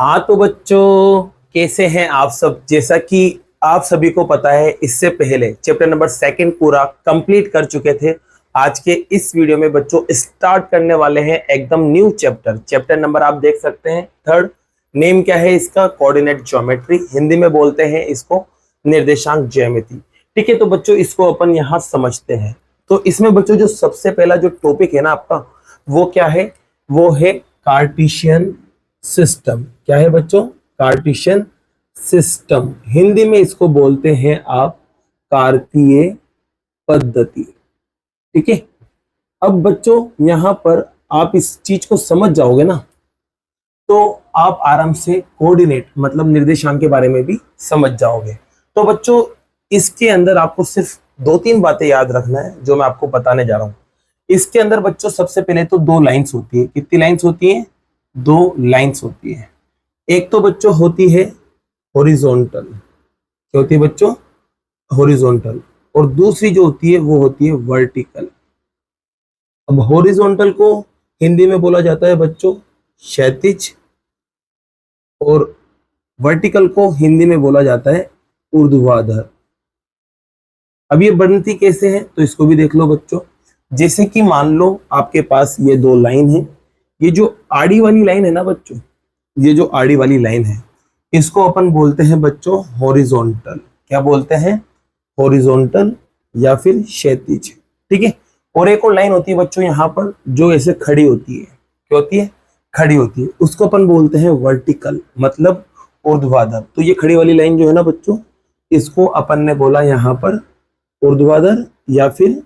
हाँ तो बच्चों, कैसे हैं आप सब। जैसा कि आप सभी को पता है, इससे पहले चैप्टर नंबर 2 पूरा कंप्लीट कर चुके थे। आज के इस वीडियो में बच्चों स्टार्ट करने वाले हैं एकदम न्यू चैप्टर नंबर आप देख सकते हैं 3। नेम क्या है इसका? Coordinate geometry. हिंदी में बोलते हैं इसको निर्देशांक ज्यामिति। ठीक है, तो बच्चों इसको अपन यहाँ समझते हैं। तो इसमें बच्चों जो सबसे पहला जो टॉपिक है ना आपका, वो क्या है? वो है कार्टेशियन सिस्टम। क्या है बच्चों? Cartesian system. हिंदी में इसको बोलते हैं आप कार्तीय पद्धति। ठीक है, अब बच्चों यहां पर आप इस चीज को समझ जाओगे ना, तो आप आराम से कोऑर्डिनेट मतलब निर्देशांक के बारे में भी समझ जाओगे। तो बच्चों इसके अंदर आपको सिर्फ 2-3 बातें याद रखना है जो मैं आपको बताने जा रहा हूं। इसके अंदर बच्चों सबसे पहले तो 2 लाइंस होती है। कितनी लाइंस होती है? 2 लाइंस होती है। एक तो बच्चों होती है हॉरिजॉन्टल। क्या होती है बच्चों? हॉरिजॉन्टल। और दूसरी जो होती है वो होती है वर्टिकल। अब हॉरिजॉन्टल को हिंदी में बोला जाता है बच्चों क्षैतिज, और वर्टिकल को हिंदी में बोला जाता है ऊर्ध्वाधर। अब ये बनती कैसे है तो इसको भी देख लो बच्चों। जैसे कि मान लो आपके पास ये 2 लाइन है। ये जो आड़ी वाली लाइन है ना बच्चों, ये जो आड़ी वाली लाइन है, इसको अपन बोलते हैं बच्चों हॉरिजॉन्टल। क्या बोलते हैं? हॉरिजॉन्टल या फिर क्षैतिज। ठीक है, और एक और लाइन होती है बच्चों यहाँ पर जो ऐसे खड़ी होती है। क्या होती है? खड़ी होती है। उसको अपन बोलते हैं वर्टिकल मतलब ऊर्ध्वाधर। तो ये खड़ी वाली लाइन जो है ना बच्चों, इसको अपन ने बोला यहाँ पर ऊर्ध्वाधर या फिर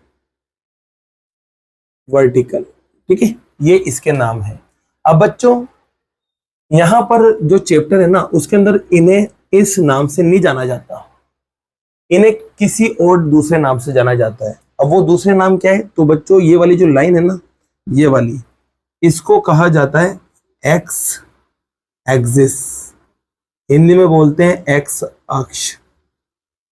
वर्टिकल। ठीक है, ये इसके नाम है। अब बच्चों यहां पर जो चैप्टर है ना, उसके अंदर इन्हें इस नाम से नहीं जाना जाता, इन्हें किसी और दूसरे नाम से जाना जाता है। अब वो दूसरे नाम क्या है? तो बच्चों ये वाली जो लाइन है ना, ये वाली, इसको कहा जाता है एक्स एक्सिस। हिंदी में बोलते हैं एक्स अक्ष।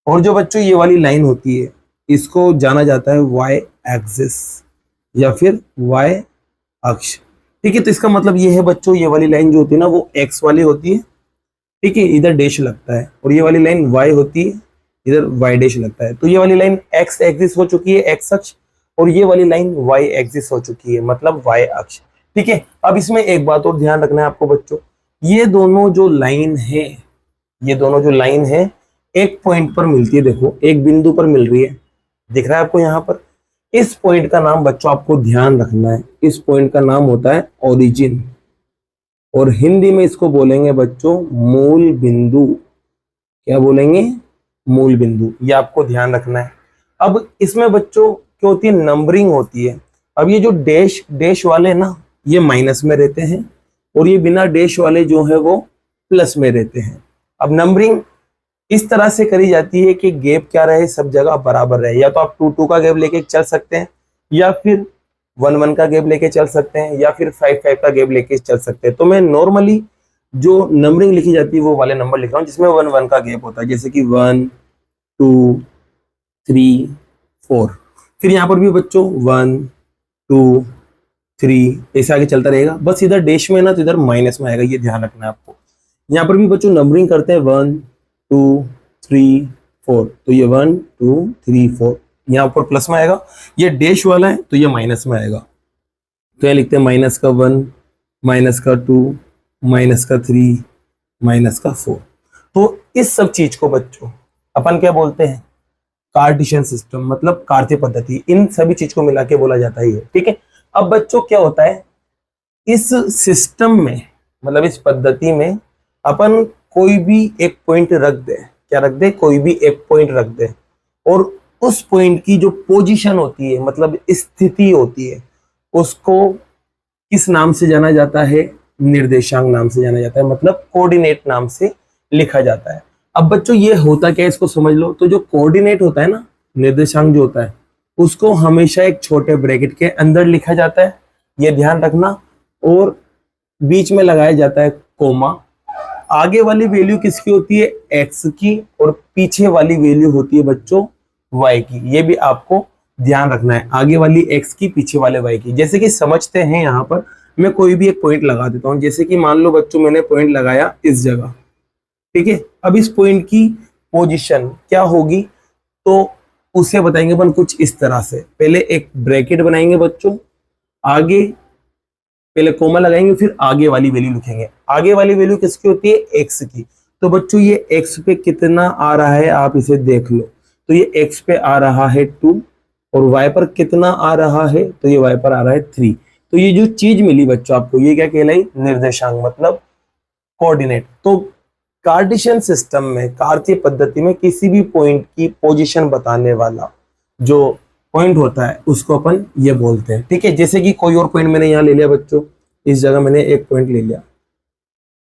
और जो बच्चों ये वाली लाइन होती है, इसको जाना जाता है वाई एक्सिस या फिर वाई अक्ष। ठीक है, तो इसका मतलब ये है बच्चों, ये वाली लाइन जो होती है ना वो एक्स वाली होती है। ठीक है, इधर डैश लगता है, और ये वाली लाइन वाई होती है, इधर वाई डैश लगता है। तो ये वाली लाइन एक्स एक्सिस हो चुकी है, एक्स अक्ष, और ये वाली लाइन वाई एक्सिस हो चुकी है, मतलब वाई अक्ष। ठीक है, अब इसमें एक बात और ध्यान रखना है आपको बच्चों, ये दोनों जो लाइन है, ये दोनों जो लाइन है एक पॉइंट पर मिलती है। देखो एक बिंदु पर मिल रही है, दिख रहा है आपको यहाँ पर। इस पॉइंट का नाम बच्चों आपको ध्यान रखना है, इस पॉइंट का नाम होता है ओरिजिन, और हिंदी में इसको बोलेंगे बच्चों मूल बिंदु। क्या बोलेंगे? मूल बिंदु। ये आपको ध्यान रखना है। अब इसमें बच्चों क्या होती है? नंबरिंग होती है। अब ये जो डैश डैश वाले ना, ये माइनस में रहते हैं, और ये बिना डैश वाले जो है वो प्लस में रहते हैं। अब नंबरिंग इस तरह से करी जाती है कि गैप क्या रहे, सब जगह बराबर रहे। या तो आप 2-2 का गैप लेके चल सकते हैं, या फिर 1-1 का गैप लेके चल सकते हैं, या फिर 5-5 का गैप लेके चल सकते हैं। तो मैं नॉर्मली जो नंबरिंग लिखी जाती है वो वाले नंबर लिख रहा हूँ जिसमें 1-1 का गैप होता है, जैसे कि 1 2 3 4। फिर यहाँ पर भी बच्चों 1 2 3 ऐसे आगे चलता रहेगा। बस इधर डैश में ना तो इधर माइनस में आएगा, ये ध्यान रखना है आपको। यहाँ पर भी बच्चों नंबरिंग करते हैं 1 2 3 4, तो ये 1 2 3 4 यहाँ पर प्लस में आएगा। ये डैश वाला है तो ये माइनस में आएगा। तो ये लिखते हैं माइनस का 1, माइनस का 2, माइनस का 3, माइनस का 4। तो इस सब चीज को बच्चों अपन क्या बोलते हैं? कार्टेशियन सिस्टम मतलब कार्तीय पद्धति। इन सभी चीज को मिला के बोला जाता है ये। ठीक है, अब बच्चों क्या होता है इस सिस्टम में, मतलब इस पद्धति में अपन कोई भी एक पॉइंट रख दे। क्या रख दे? कोई भी एक पॉइंट रख दे, और उस पॉइंट की जो पोजीशन होती है मतलब स्थिति होती है, उसको किस नाम से जाना जाता है? निर्देशांक नाम से जाना जाता है, मतलब कोऑर्डिनेट नाम से लिखा जाता है। अब बच्चों ये होता क्या है इसको समझ लो। तो जो कोऑर्डिनेट होता है ना, निर्देशांक जो होता है, उसको हमेशा एक छोटे ब्रैकेट के अंदर लिखा जाता है, ये ध्यान रखना। और बीच में लगाया जाता है कोमा। आगे वाली वैल्यू किसकी होती है? एक्स की, और पीछे वाली वैल्यू होती है बच्चों वाई की। ये भी आपको ध्यान रखना है, आगे वाली एक्स की, पीछे वाले वाई की। जैसे कि समझते हैं यहाँ पर, मैं कोई भी एक पॉइंट लगा देता हूं, जैसे कि मान लो बच्चों मैंने पॉइंट लगाया इस जगह, ठीक है। अब इस पॉइंट की पोजीशन क्या होगी, तो उसे बताएंगे अपन कुछ इस तरह से। पहले एक ब्रैकेट बनाएंगे बच्चों, आगे पहले कोमा लगाएंगे, फिर आगे वाली वैल्यू लिखेंगे। आगे वाली वैल्यू किसकी होती है, एक्स की। तो बच्चों ये एक्स पे कितना आ रहा है आप इसे देख लो, तो ये एक्स पे आ रहा है 2, और वाई पर कितना आ रहा है, तो ये वाई पर आ रहा है 3। तो ये जो चीज मिली बच्चों आपको, ये क्या कहलाई, निर्देशांक मतलब कोऑर्डिनेट। तो कार्टेशियन सिस्टम में, कार्तीय पद्धति में किसी भी पॉइंट की पोजीशन बताने वाला जो पॉइंट होता है उसको अपन ये बोलते हैं, ठीक है। जैसे कि कोई और पॉइंट मैंने यहाँ ले लिया बच्चों, इस जगह मैंने एक पॉइंट ले लिया,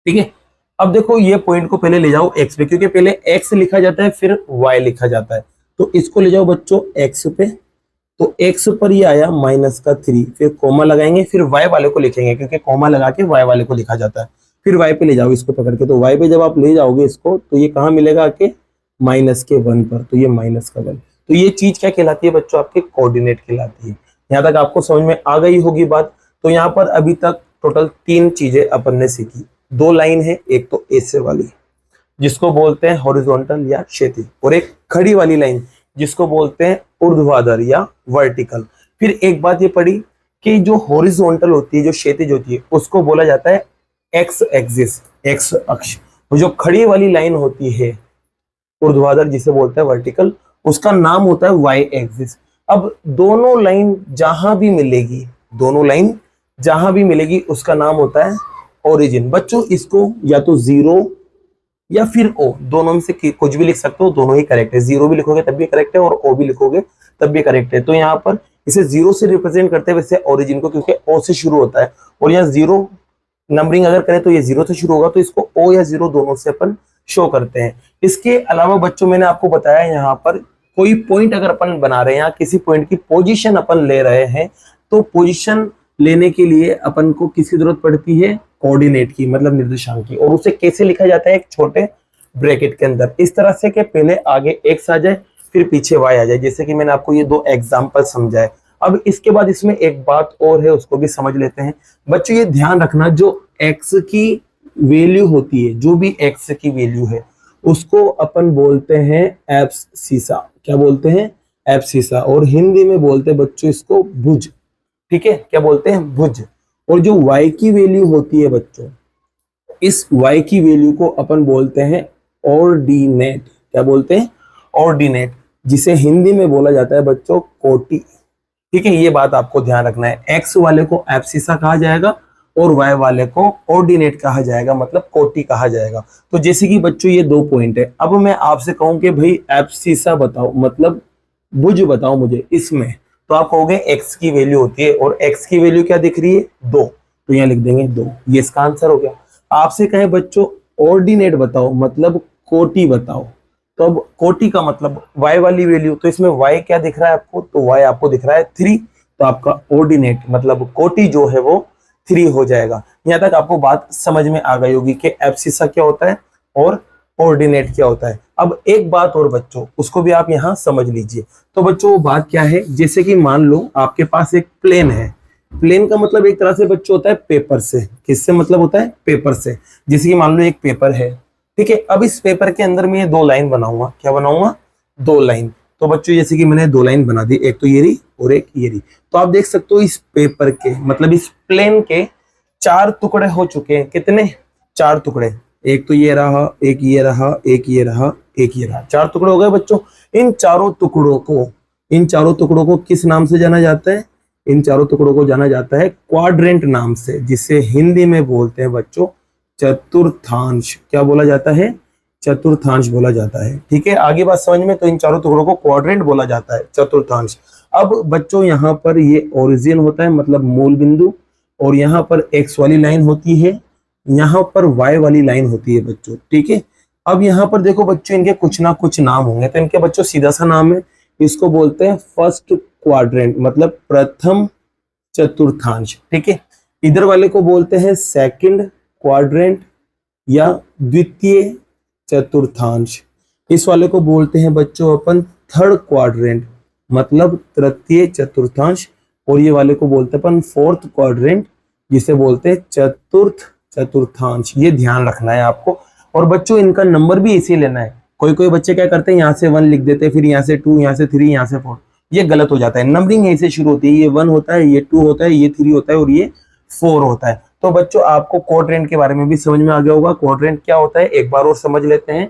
ठीक है। अब देखो ये पॉइंट को पहले ले जाओ एक्स पे, क्योंकि पहले एक्स लिखा जाता है फिर वाई लिखा जाता है। तो इसको ले जाओ बच्चों एक्स पे, तो एक्स पर ये आया -3, फिर कोमा लगाएंगे, फिर वाई वाले को लिखेंगे, क्योंकि कोमा लगा के वाई वाले को लिखा जाता है। फिर वाई पे ले जाओ इसको पकड़ के, तो वाई पे जब आप ले जाओगे इसको, तो ये कहाँ मिलेगा आके, -1 पर, तो ये -1। तो ये चीज क्या कहलाती है बच्चों, आपके कोऑर्डिनेट कहलाती है। यहाँ तक आपको समझ में आ गई होगी बात। तो यहाँ पर अभी तक टोटल 3 चीजें अपन ने सीखी। 2 लाइन है, एक तो ऐसे वाली जिसको बोलते हैं हॉरिजॉन्टल या क्षैतिज, और एक खड़ी वाली लाइन जिसको बोलते हैं ऊर्ध्वाधर या वर्टिकल। फिर एक बात ये पढ़ी कि जो हॉरिजॉन्टल होती है, जो क्षैतिज होती है, उसको बोला जाता है एक्स एक्सिस, एक्स अक्ष। और जो खड़ी वाली लाइन होती है ऊर्ध्वाधर, जिसे बोलते हैं वर्टिकल, उसका नाम होता है वाई एक्सिस। अब दोनों लाइन जहां भी मिलेगी, दोनों लाइन जहां भी मिलेगी उसका नाम होता है ओरिजिन। बच्चों इसको या तो 0 या फिर ओ, दोनों में से कुछ भी लिख सकते हो, दोनों ही करेक्ट है। 0 भी लिखोगे तब भी करेक्ट है, और ओ भी लिखोगे तब भी करेक्ट है। तो यहाँ पर इसे 0 से रिप्रेजेंट करते हैं वैसे ओरिजिन को, क्योंकि ओ से शुरू होता है, और यहाँ 0 नंबरिंग अगर करें तो ये 0 से शुरू होगा, तो इसको ओ या 0 दोनों से अपन शो करते हैं। इसके अलावा बच्चों मैंने आपको बताया, यहाँ पर कोई पॉइंट अगर अपन बना रहे हैं या किसी पॉइंट की पोजीशन अपन ले रहे हैं, तो पोजीशन लेने के लिए अपन को किसकी जरूरत पड़ती है, कोऑर्डिनेट की, मतलब निर्देशांक की। और उसे कैसे लिखा जाता है, एक छोटे ब्रैकेट के अंदर, इस तरह से कि पहले आगे एक्स आ जाए फिर पीछे वाई आ जाए, जैसे कि मैंने आपको ये 2 एग्जाम्पल समझाए। अब इसके बाद इसमें एक बात और है, उसको भी समझ लेते हैं। बच्चों ये ध्यान रखना, जो एक्स की वैल्यू होती है, जो भी एक्स की वैल्यू है, उसको अपन बोलते हैं एब्सिसा। क्या बोलते हैं, एब्सिसा। और हिंदी में बोलते हैं बच्चों इसको भुज, ठीक है। क्या बोलते हैं, भुज। और जो y की वैल्यू होती है बच्चों, इस y की वैल्यू को अपन बोलते हैं ऑर्डिनेट। क्या बोलते हैं, ऑर्डिनेट, जिसे हिंदी में बोला जाता है बच्चों कोटि, ठीक है। ये बात आपको ध्यान रखना है, x वाले को एब्सिसा कहा जाएगा और y वाले को ऑर्डिनेट कहा जाएगा, मतलब कोटि कहा जाएगा। तो जैसे कि बच्चों ये 2 पॉइंट है। अब मैं आपसे कहूं कि भाई एब्सिसा बताओ, मतलब भुज बताओ मुझे इसमें, तो आप कहोगे x की वैल्यू होती है, और x की वैल्यू क्या दिख रही है, 2, तो यहाँ लिख देंगे 2, ये इसका आंसर हो गया। आपसे कहे बच्चों ऑर्डिनेट बताओ, मतलब कोटि बताओ, तो अब कोटि का मतलब y वाली वैल्यू, तो इसमें y क्या दिख रहा है आपको, तो y आपको दिख रहा है 3, तो आपका ऑर्डिनेट मतलब कोटि जो है वो 3 हो जाएगा। यहाँ तक आपको बात समझ में आ गई होगी कि एब्सिसा क्या होता है और ऑर्डिनेट क्या होता है। अब एक बात और बच्चों, उसको भी आप यहाँ समझ लीजिए। तो बच्चों वो बात क्या है, जैसे कि मान लो आपके पास एक प्लेन है। प्लेन का मतलब एक तरह से बच्चों होता है पेपर से। किससे मतलब होता है, पेपर से। जैसे कि मान लो एक पेपर है, ठीक है। अब इस पेपर के अंदर मैं ये 2 लाइन बनाऊंगा। क्या बनाऊंगा, 2 लाइन। तो बच्चों जैसे कि मैंने 2 लाइन बना दी, एक तो ये रही और एक ये रही। तो आप देख सकते हो इस पेपर के, मतलब इस प्लेन के 4 टुकड़े हो चुके हैं। कितने, 4 टुकड़े। एक तो ये रहा, एक ये रहा, एक ये रहा, एक ये रहा, 4 टुकड़े हो गए बच्चों। इन चारों टुकड़ों को किस नाम से जाना जाता है, इन चारों टुकड़ों को जाना जाता है क्वाड्रेंट नाम से, जिसे हिंदी में बोलते हैं बच्चों चतुर्थांश। क्या बोला जाता है, चतुर्थांश बोला जाता है, ठीक है। आगे बात समझ में, तो इन चारों टुकड़ों को क्वाड्रेंट बोला जाता है, चतुर्थांश। अब बच्चों यहाँ पर ये ओरिजिन होता है, मतलब मूल बिंदु, और यहाँ पर एक्स वाली लाइन होती है, यहाँ पर वाई वाली लाइन होती है बच्चों, ठीक है। अब यहाँ पर देखो बच्चों, इनके कुछ ना कुछ नाम होंगे, तो इनके बच्चों सीधा सा नाम है, इसको बोलते हैं फर्स्ट क्वाड्रेंट, मतलब प्रथम चतुर्थांश, ठीक है। इधर वाले को बोलते हैं सेकंड क्वाड्रेंट या द्वितीय चतुर्थांश। इस वाले को बोलते हैं बच्चों अपन थर्ड क्वाड्रेंट, मतलब तृतीय चतुर्थांश। और ये वाले को बोलते हैं अपन फोर्थ क्वाड्रेंट, जिसे बोलते हैं चतुर्थांश। ये ध्यान रखना है आपको। और बच्चों इनका नंबर भी इसी लेना है। कोई कोई बच्चे क्या करते हैं, यहाँ से 1 लिख देते हैं, फिर यहाँ से 2, यहाँ से 3, यहाँ से 4। ये गलत हो जाता है। नंबरिंग यहीं से शुरू होती है। ये 1 होता है, ये 2 होता है, ये 3 होता है और ये 4 होता है। तो बच्चों आपको क्वाड्रेंट के बारे में भी समझ में आ गया होगा। क्वाड्रेंट क्या होता है एक बार और समझ लेते हैं।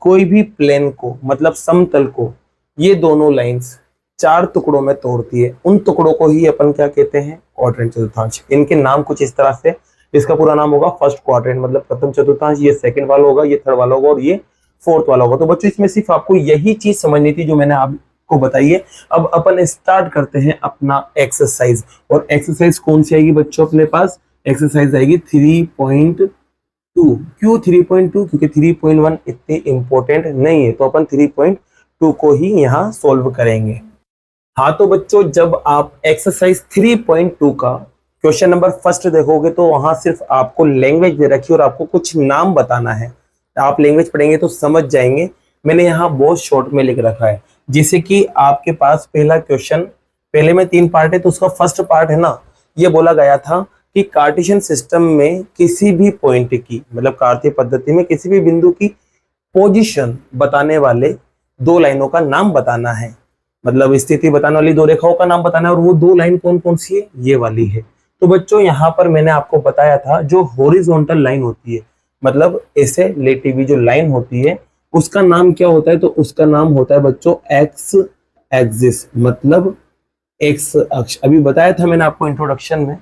कोई भी प्लेन को, मतलब समतल को, ये दोनों लाइंस 4 टुकड़ों में तोड़ती है, उन टुकड़ों को ही अपन क्या कहते हैं, क्वाड्रेंट चतुर्थांश। इनके नाम कुछ इस तरह से, इसका पूरा नाम होगा फर्स्ट क्वाड्रेंट, मतलब प्रथम चतुर्थांश, ये सेकंड वाला होगा, ये थर्ड वाला होगा और ये फोर्थ वाला होगा। तो बच्चों इसमें सिर्फ आपको यही चीज समझनी थी जो मैंने आपको बताई है। अब अपन स्टार्ट करते हैं अपना एक्सरसाइज। और एक्सरसाइज कौन सी आएगी बच्चों अपने पास, एक्सरसाइज आएगी 3.2। क्यों 3.2? क्योंकि 3.1 इतनी इंपॉर्टेंट नहीं है, तो अपन 3.2 को ही यहाँ सोल्व करेंगे। हाँ तो बच्चों जब आप एक्सरसाइज 3.2 का क्वेश्चन नंबर फर्स्ट देखोगे तो वहां सिर्फ आपको लैंग्वेज दे रखी है और आपको कुछ नाम बताना है। आप लैंग्वेज पढ़ेंगे तो समझ जाएंगे। मैंने यहाँ बहुत शॉर्ट में लिख रखा है, जिससे कि आपके पास पहला क्वेश्चन, पहले में 3 पार्ट है तो उसका फर्स्ट पार्ट है ना, ये बोला गया था कि कार्टेशियन सिस्टम में किसी भी पॉइंट की, मतलब कार्तीय पद्धति में किसी भी बिंदु की पोजीशन बताने वाले 2 लाइनों का नाम बताना है। मतलब स्थिति बताने वाली 2 रेखाओं का नाम बताना है। और वो 2 लाइन कौन कौन सी है, ये वाली है। तो बच्चों यहाँ पर मैंने आपको बताया था जो हॉरिजॉन्टल लाइन होती है, मतलब ऐसे लेटी हुई जो लाइन होती है, उसका नाम क्या होता है, तो उसका नाम होता है बच्चों एक्स एक्सिस, मतलब एक्स अक्ष। अभी बताया था मैंने आपको इंट्रोडक्शन में।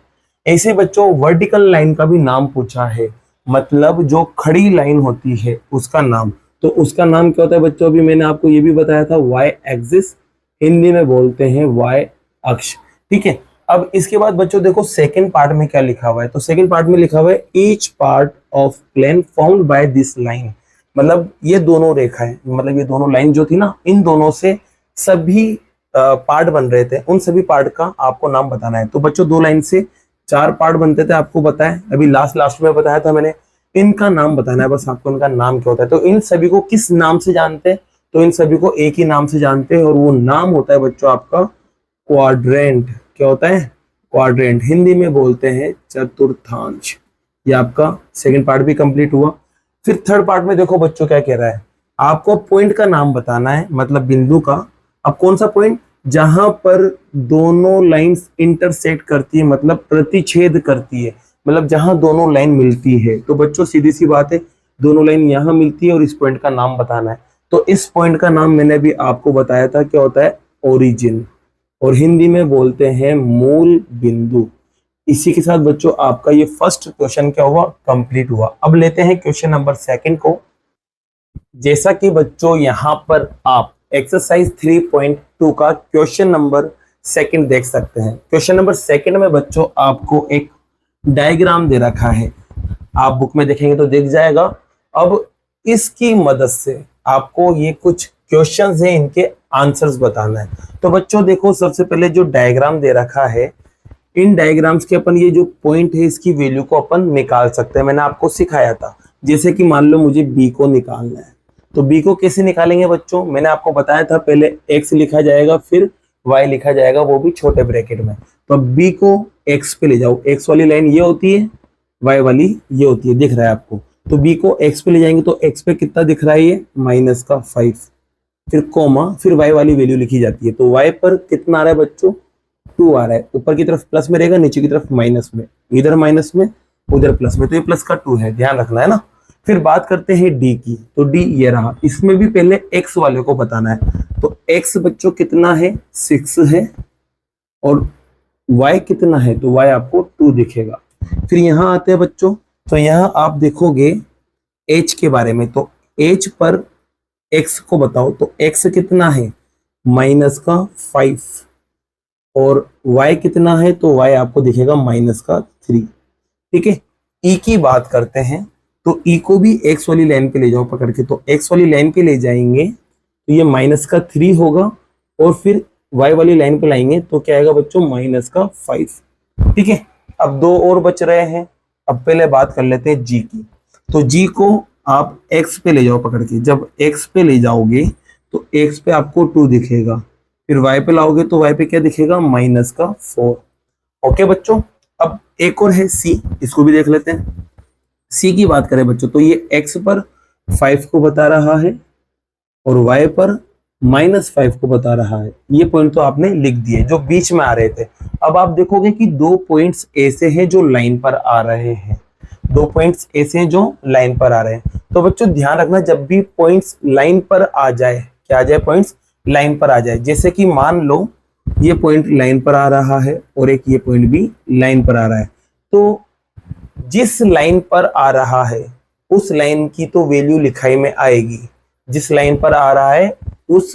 ऐसे बच्चों वर्टिकल लाइन का भी नाम पूछा है, मतलब जो खड़ी लाइन होती है उसका नाम। तो उसका नाम क्या होता है बच्चों, अभी मैंने आपको ये भी बताया था, वाई एक्सिस, हिंदी में बोलते हैं वाई अक्ष। ठीक है। अब इसके बाद बच्चों देखो सेकंड पार्ट में क्या लिखा हुआ है, तो सेकंड पार्ट में लिखा हुआ है each part of plane found by this line. मतलब ये दोनों रेखाएं, मतलब ये दोनों लाइन जो थी ना, इन दोनों से सभी पार्ट बन रहे थे, उन सभी पार्ट का आपको नाम बताना है। तो बच्चों 2 लाइन से 4 पार्ट बनते थे, आपको पता है, अभी लास्ट में बताया था मैंने। इनका नाम बताना है बस आपको, इनका नाम क्या होता है। तो इन सभी को किस नाम से जानते हैं, तो इन सभी को एक ही नाम से जानते हैं और वो नाम होता है बच्चों आपका क्वाड्रेंट। क्या होता है, क्वाड्रेंट। हिंदी में बोलते हैं चतुर्थांश। ये आपका सेकंड पार्ट भी कंप्लीट हुआ। फिर थर्ड पार्ट में देखो बच्चों क्या कह रहा है, आपको पॉइंट का नाम बताना है, मतलब बिंदु का। अब कौन सा पॉइंट, जहां पर दोनों लाइंस इंटरसेक्ट करती है, मतलब प्रतिच्छेद करती है, मतलब जहां दोनों लाइन मिलती है। तो बच्चों सीधी सी बात है, दोनों लाइन यहां मिलती है और इस पॉइंट का नाम बताना है। तो इस पॉइंट का नाम मैंने भी आपको बताया था, क्या होता है, ओरिजिन, और हिंदी में बोलते हैं मूल बिंदु। इसी के साथ बच्चों आपका ये फर्स्ट क्वेश्चन क्या हुआ, कंप्लीट हुआ। अब लेते हैं क्वेश्चन नंबर सेकंड को। जैसा कि बच्चों यहाँ पर आप एक्सरसाइज 3.2 का क्वेश्चन नंबर सेकंड देख सकते हैं। क्वेश्चन नंबर सेकंड में बच्चों आपको एक डायग्राम दे रखा है, आप बुक में देखेंगे तो दिख जाएगा। अब इसकी मदद से आपको ये कुछ क्वेश्चंस हैं, इनके आंसर्स बताना है। तो बच्चों देखो, सबसे पहले जो डायग्राम दे रखा है, इन डायग्राम्स के अपन ये जो पॉइंट है इसकी वैल्यू को अपन निकाल सकते हैं। मैंने आपको सिखाया था, जैसे कि मान लो मुझे बी को निकालना है, तो बी को कैसे निकालेंगे बच्चों, मैंने आपको बताया था, पहले एक्स लिखा जाएगा फिर वाई लिखा जाएगा, वो भी छोटे ब्रैकेट में। तो अब बी को एक्स पे ले जाओ, एक्स वाली लाइन ये होती है, वाई वाली ये होती है, दिख रहा है आपको। तो बी को एक्स पे ले जाएंगे तो एक्स पे कितना दिख रहा है, ये -5, फिर कोमा, फिर वाई वाली वैल्यू लिखी जाती है। तो वाई पर कितना आ रहा है बच्चों, 2 आ रहा है। ऊपर की तरफ प्लस में रहेगा, नीचे की तरफ माइनस में, इधर माइनस में उधर प्लस में, तो ये प्लस का 2 है, ध्यान रखना है ना। फिर बात करते हैं डी की, तो डी ये रहा। इसमें भी पहले एक्स वाले को बताना है। तो एक्स बच्चों कितना है, 6 है, और वाई कितना है, तो वाई आपको 2 दिखेगा। फिर यहाँ आते हैं बच्चों, तो यहाँ आप देखोगे एच के बारे में, तो एच पर एक्स को बताओ, तो एक्स कितना है, -5, और y कितना है, तो y आपको दिखेगा -3। ठीक है। ई की बात करते हैं, तो ई को भी x वाली लाइन पे ले जाओ पकड़ के, तो x वाली लाइन पे ले जाएंगे तो ये -3 होगा, और फिर y वाली लाइन पे लाएंगे तो क्या आएगा बच्चों, -5। ठीक है। अब 2 और बच रहे हैं। अब पहले बात कर लेते हैं जी की, तो जी को आप x पे ले जाओ पकड़ के। जब x पे ले जाओगे तो x पे आपको 2 दिखेगा, फिर y पे लाओगे तो y पे क्या दिखेगा, -4। ओके बच्चों, अब एक और है सी, इसको भी देख लेते हैं। सी की बात करें बच्चों तो ये x पर 5 को बता रहा है और y पर -5 को बता रहा है। ये पॉइंट तो आपने लिख दिए जो बीच में आ रहे थे। अब आप देखोगे कि दो पॉइंट्स ऐसे हैं जो लाइन पर आ रहे हैं, दो पॉइंट्स ऐसे हैं जो लाइन पर आ रहे हैं। तो बच्चों ध्यान रखना, जब भी पॉइंट्स लाइन पर आ जाए, क्या आ जाए, पॉइंट्स लाइन पर आ जाए। जैसे कि मान लो ये पॉइंट लाइन पर आ रहा है और एक ये पॉइंट भी लाइन पर आ रहा है, तो जिस लाइन पर आ रहा है उस लाइन की तो वैल्यू लिखाई में आएगी। जिस लाइन पर आ रहा है उस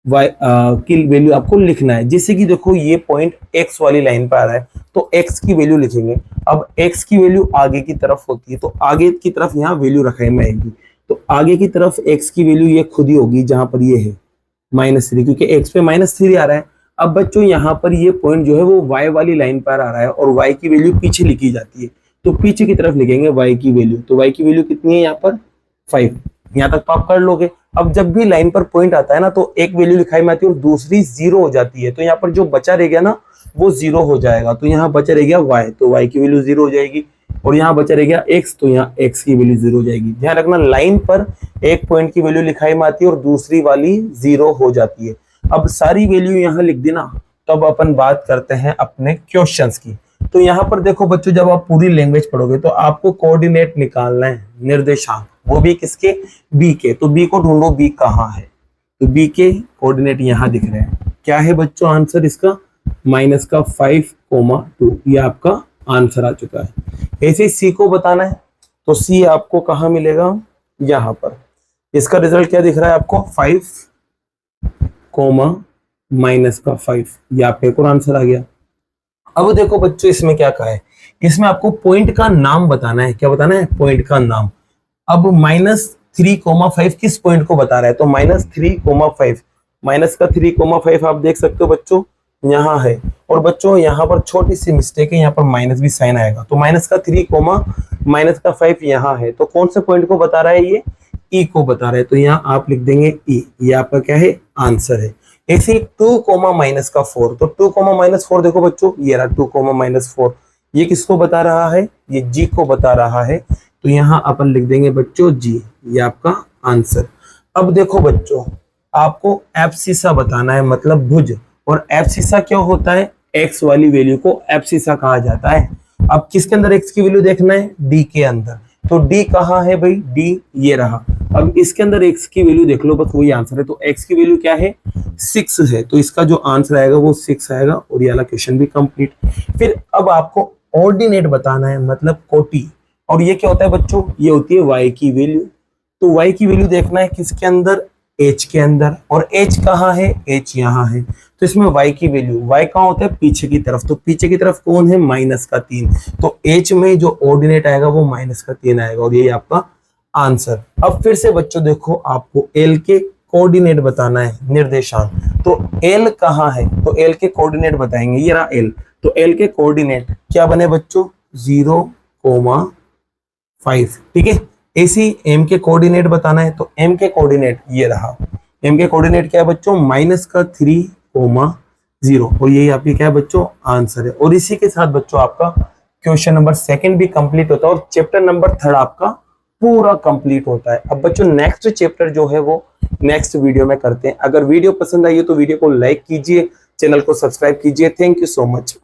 की वैल्यू आपको लिखना है। जैसे कि देखो ये पॉइंट x वाली लाइन पर आ रहा है तो x की वैल्यू लिखेंगे। अब x की वैल्यू आगे की तरफ होती है तो आगे की तरफ यहाँ वैल्यू लिखाई में आएगी। तो आगे की तरफ x की वैल्यू ये खुद ही होगी जहां पर ये है -3, क्योंकि x पे -3 आ रहा है। अब बच्चों यहाँ पर ये पॉइंट जो है वो y वाली लाइन पर आ रहा है और y की वैल्यू पीछे लिखी जाती है, तो पीछे की तरफ लिखेंगे y की वैल्यू। तो y की वैल्यू कितनी है यहाँ पर 5, यहाँ तक तो आप कर लोगे। अब जब भी लाइन पर पॉइंट आता है ना तो एक वैल्यू लिखाई में आती है और दूसरी 0 हो जाती है, तो यहाँ पर जो बचा रह गया ना वो 0 हो जाएगा। तो यहाँ बचा रह गया y, तो y की वैल्यू 0 हो जाएगी और यहाँ बचा रह गया x, तो यहाँ x की वैल्यू 0 हो जाएगी। ध्यान रखना, लाइन पर एक पॉइंट की वैल्यू लिखाई में आती है और दूसरी वाली 0 हो जाती है। अब सारी वैल्यू यहाँ लिख देना, तब अपन बात करते हैं अपने क्वेश्चंस की। तो यहाँ पर देखो बच्चों, जब आप पूरी लैंग्वेज पढ़ोगे तो आपको कोऑर्डिनेट निकालना है, निर्देशांक, वो भी किसके, बी के। तो बी को ढूंढो, बी कहाँ है, तो बी के कोऑर्डिनेट यहाँ दिख रहे हैं। क्या है बच्चों आंसर इसका, -5,2। ये आपका आंसर आ चुका है। ऐसे सी को बताना है तो सी आपको कहाँ मिलेगा, यहाँ पर। इसका रिजल्ट क्या दिख रहा है आपको, 5, -5। ये आपका एक और आंसर आ गया। अब देखो बच्चों इसमें क्या कहा है, इसमें आपको पॉइंट का नाम बताना है। क्या बताना है, पॉइंट का नाम। अब -3,5 किस पॉइंट को बता रहा है, तो -3,5, माइनस का 3,5 आप देख सकते हो बच्चों यहाँ है। और बच्चों यहाँ पर छोटी सी मिस्टेक है, यहाँ पर माइनस भी साइन आएगा। तो -3,5 यहाँ है, तो कौन से पॉइंट को बता रहा है, ये ई को बता रहा है। तो यहाँ आप लिख देंगे ई, ये आपका क्या है, आंसर है। ऐसे 2,-4, तो 2,-4 देखो बच्चों, ये रहा 2,-4, ये किसको बता रहा है, ये जी को बता रहा है। तो यहाँ अपन लिख देंगे बच्चों जी, ये आपका आंसर। अब देखो बच्चों, आपको एब्सिसा बताना है, मतलब भुज। और एब्सिसा क्या होता है, एक्स वाली वैल्यू को एब्सिसा कहा जाता है। अब किसके अंदर एक्स की वैल्यू देखना है, डी के अंदर। तो डी कहाँ है भाई, डी ये रहा। अब इसके अंदर x की वैल्यू देख लो, बस वही आंसर है। तो x की वैल्यू क्या है, 6 है। तो इसका जो आंसर आएगा वो 6 आएगा और ये वाला क्वेश्चन भी कंप्लीट। फिर अब आपको ऑर्डिनेट बताना है, मतलब कोटि। और ये क्या होता है बच्चों, ये होती है y की वैल्यू। तो y की वैल्यू देखना है किसके अंदर, h के अंदर। और h कहाँ है, h यहाँ है। तो इसमें y की वैल्यू, y कहाँ होता है, पीछे की तरफ। तो पीछे की तरफ कौन है, -3। तो h में जो ऑर्डिनेट आएगा वो -3 आएगा और ये आपका आंसर। अब फिर से बच्चों देखो, आपको एल के कोऑर्डिनेट बताना है, निर्देशांक। तो एल कहाँ है, तो एल के कोऑर्डिनेट बताएंगे, ये रहा एल। तो एल के कोऑर्डिनेट क्या बने बच्चों, 0,5, ठीक है। ऐसे एम के कोऑर्डिनेट बताना है, तो एम के कोऑर्डिनेट ये रहा। एम के कोऑर्डिनेट क्या है बच्चों, -3,0, और यही आपकी क्या है बच्चों, आंसर है। और इसी के साथ बच्चों आपका क्वेश्चन नंबर 2 भी कंप्लीट होता है और चैप्टर नंबर 3 आपका पूरा कंप्लीट होता है। अब बच्चों नेक्स्ट चैप्टर जो है वो नेक्स्ट वीडियो में करते हैं। अगर वीडियो पसंद आई हो तो वीडियो को लाइक कीजिए, चैनल को सब्सक्राइब कीजिए। Thank you so much.